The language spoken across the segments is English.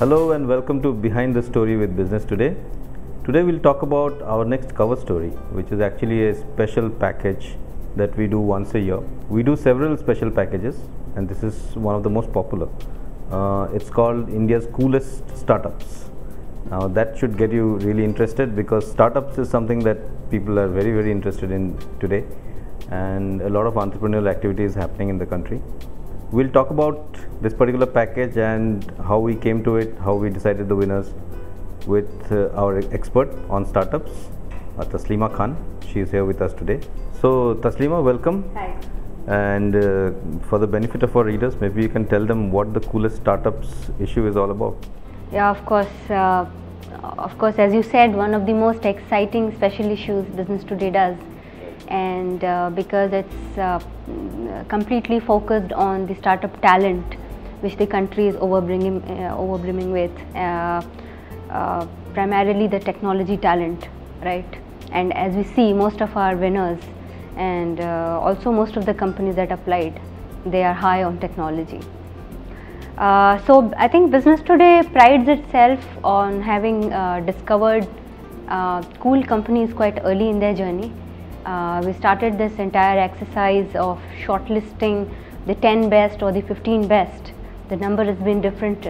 Hello and welcome to Behind the Story with Business Today. Today we'll talk about our next cover story, which is actually a special package that we do once a year. We do several special packages and this is one of the most popular. It's called India's Coolest Startups. Now that should get you really interested because startups is something that people are very interested in today, and a lot of entrepreneurial activity is happening in the country. We'll talk about this particular package and how we came to it, how we decided the winners with our expert on startups, Taslima Khan. She is here with us today. So Taslima, welcome. Hi. And for the benefit of our readers, maybe you can tell them what the Coolest Startups issue is all about. Yeah, of course, as you said, one of the most exciting special issues Business Today does, and because it's completely focused on the startup talent which the country is overbrimming with, primarily the technology talent, right? And as we see, most of our winners and also most of the companies that applied, they are high on technology. So I think Business Today prides itself on having discovered cool companies quite early in their journey. We started this entire exercise of shortlisting the 10 best or the 15 best. The number has been different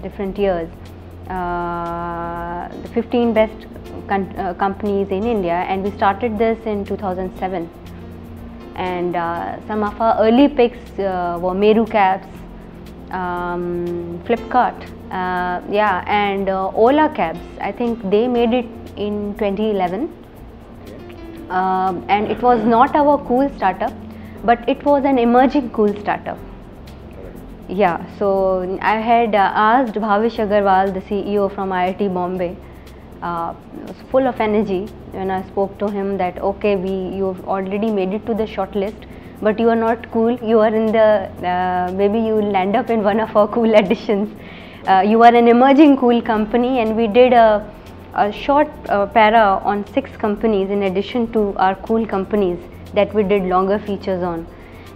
different years. The 15 best companies in India, and we started this in 2007. And some of our early picks were Meru Cabs, Flipkart, and Ola Cabs. I think they made it in 2011. And it was not our cool startup, but it was an emerging cool startup. Yeah, so I had asked Bhavish Agarwal, the CEO from IIT Bombay, was full of energy when I spoke to him that okay, you've already made it to the shortlist, but you are not cool. You are in the maybe you will land up in one of our cool editions. You are an emerging cool company, and we did a short para on 6 companies in addition to our cool companies that we did longer features on.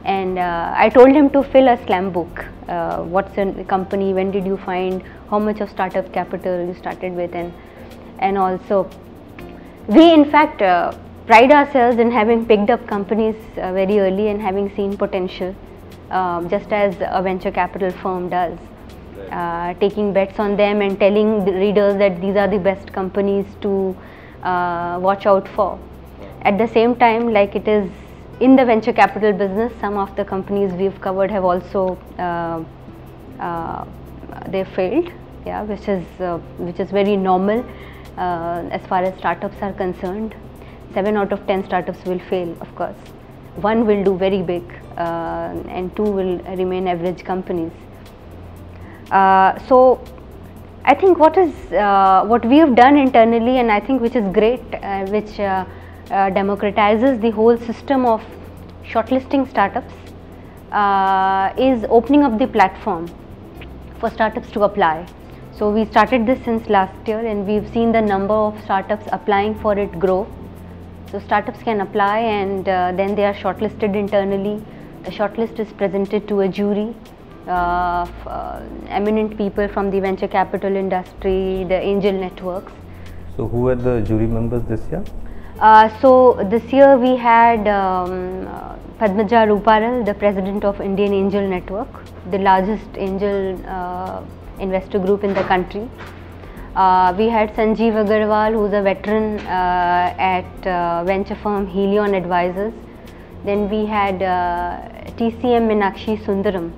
And I told him to fill a slam book. What's a company, when did you find, how much of startup capital you started with, and also we in fact pride ourselves in having picked up companies very early and having seen potential, just as a venture capital firm does. Taking bets on them and telling the readers that these are the best companies to watch out for. At the same time, like it is in the venture capital business, some of the companies we've covered have also they failed, yeah, which is very normal as far as startups are concerned. 7 out of 10 startups will fail, of course. 1 will do very big, and 2 will remain average companies. So I think what we have done internally, and I think which is great, which democratizes the whole system of shortlisting startups, is opening up the platform for startups to apply. So we started this since last year, and we've seen the number of startups applying for it grow. So startups can apply, and then they are shortlisted internally. The shortlist is presented to a jury of eminent people from the venture capital industry, the angel networks. So who were the jury members this year? So this year we had Padmaja Ruparal, the president of Indian Angel Network, the largest angel investor group in the country. We had Sanjeev Agarwal, who is a veteran at venture firm Helion Advisors. Then we had TCM Meenakshi Sundaram,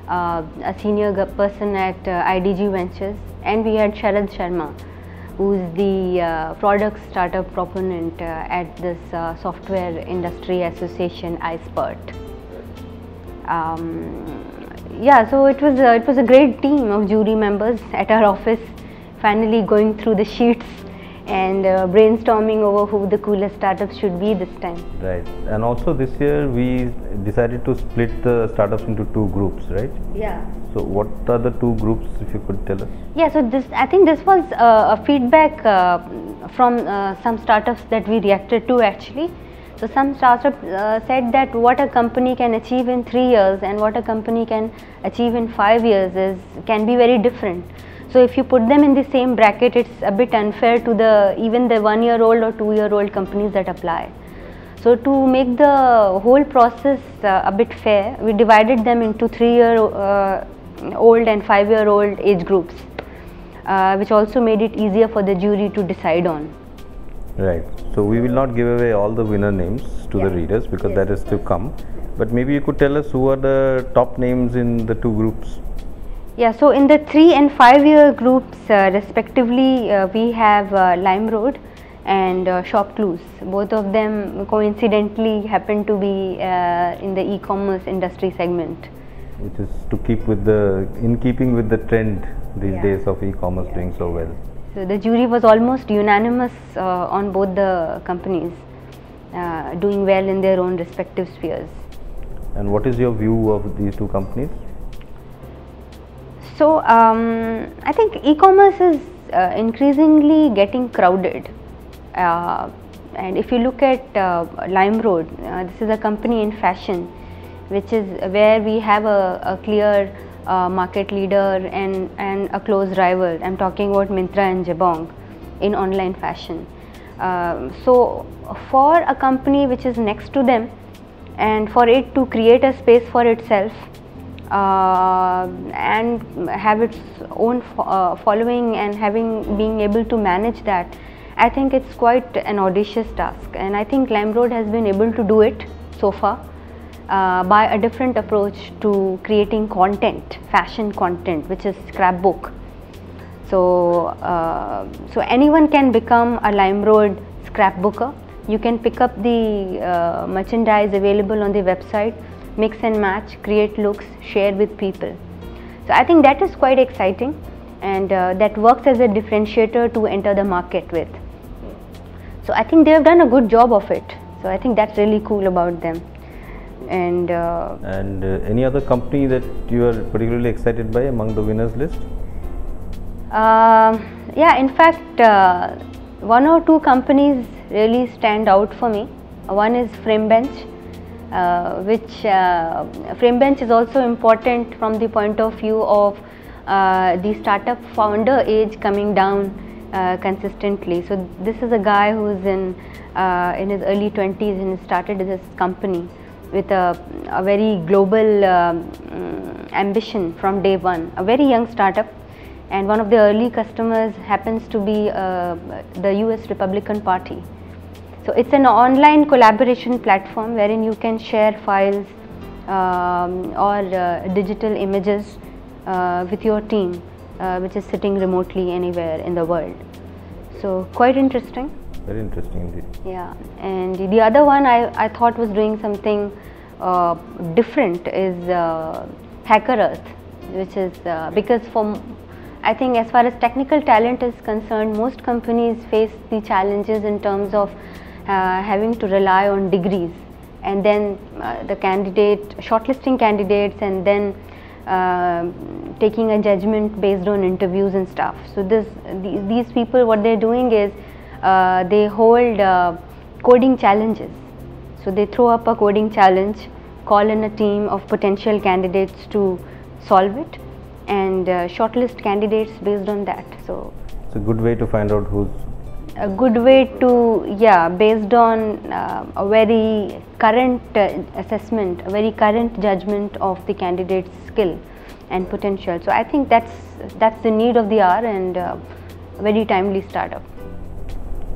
a senior person at IDG Ventures, and we had Sharad Sharma, who is the product startup proponent at this Software Industry Association, iSpurt. Yeah, so it was a great team of jury members at our office, finally going through the sheets and brainstorming over who the coolest startups should be this time. Right, and also this year we decided to split the startups into 2 groups, right? Yeah. So what are the 2 groups, if you could tell us? Yeah, so I think this was a feedback from some startups that we reacted to actually. So some startups said that what a company can achieve in 3 years and what a company can achieve in 5 years can be very different. So if you put them in the same bracket, it's a bit unfair to even the 1-year-old or 2-year-old companies that apply. So to make the whole process a bit fair, we divided them into 3-year-old and 5-year-old age groups, which also made it easier for the jury to decide on. Right. So we will not give away all the winner names to the readers because that is to come. But maybe you could tell us who are the top names in the two groups. Yeah. So in the 3 and 5-year groups, respectively, we have LimeRoad and Shop Clues. Both of them coincidentally happen to be in the e-commerce industry segment. Which is to keep with in keeping with the trend these days of e-commerce doing so well. So the jury was almost unanimous on both the companies doing well in their own respective spheres. And what is your view of these two companies? So I think e-commerce is increasingly getting crowded. And if you look at LimeRoad, this is a company in fashion, which is where we have a clear market leader and a close rival. I'm talking about Myntra and Jabong in online fashion. So for a company which is next to them and for it to create a space for itself and have its own following and being able to manage that, I think it's quite an audacious task, and I think LimeRoad has been able to do it so far by a different approach to creating content, fashion content, which is scrapbook. So so anyone can become a LimeRoad scrapbooker. You can pick up the merchandise available on the website, mix and match, create looks, share with people. So I think that is quite exciting, and that works as a differentiator to enter the market with. So I think they have done a good job of it. So I think that's really cool about them. And any other company that you are particularly excited by among the winners list? Yeah, in fact, 1 or 2 companies really stand out for me. One is FrameBench, which FrameBench is also important from the point of view of the startup founder age coming down consistently. So this is a guy who's in his early 20s and started this company with a very global ambition from day one, a very young startup, and one of the early customers happens to be the US Republican Party. So it's an online collaboration platform wherein you can share files or digital images with your team, which is sitting remotely anywhere in the world. So quite interesting. Very interesting indeed. Yeah, and the other one I thought was doing something different is Hacker Earth, which is because I think as far as technical talent is concerned, most companies face the challenges in terms of having to rely on degrees and then shortlisting candidates and then taking a judgment based on interviews and stuff. So these people, what they're doing is they hold coding challenges. So they throw up a coding challenge, call in a team of potential candidates to solve it, and shortlist candidates based on that. So it's a good way to find out who's a good way to, yeah, based on a very current assessment, a very current judgment of the candidate's skill and potential. So I think that's the need of the hour and a very timely startup.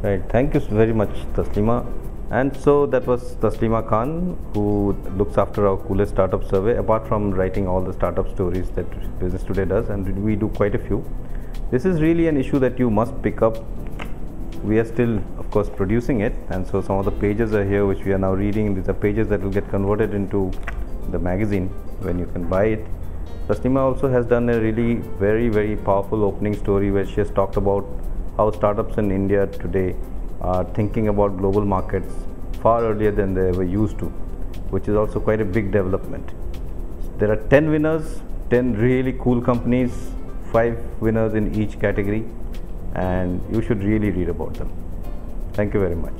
Right, thank you very much, Taslima. And so that was Taslima Khan, who looks after our coolest startup survey, apart from writing all the startup stories that Business Today does, and we do quite a few. This is really an issue that you must pick up. We are still, of course, producing it, and so some of the pages are here which we are now reading. These are pages that will get converted into the magazine when you can buy it. Taslima also has done a really very powerful opening story where she has talked about how startups in India today are thinking about global markets far earlier than they were used to, which is also quite a big development. There are 10 winners, 10 really cool companies, 5 winners in each category, and you should really read about them. Thank you very much.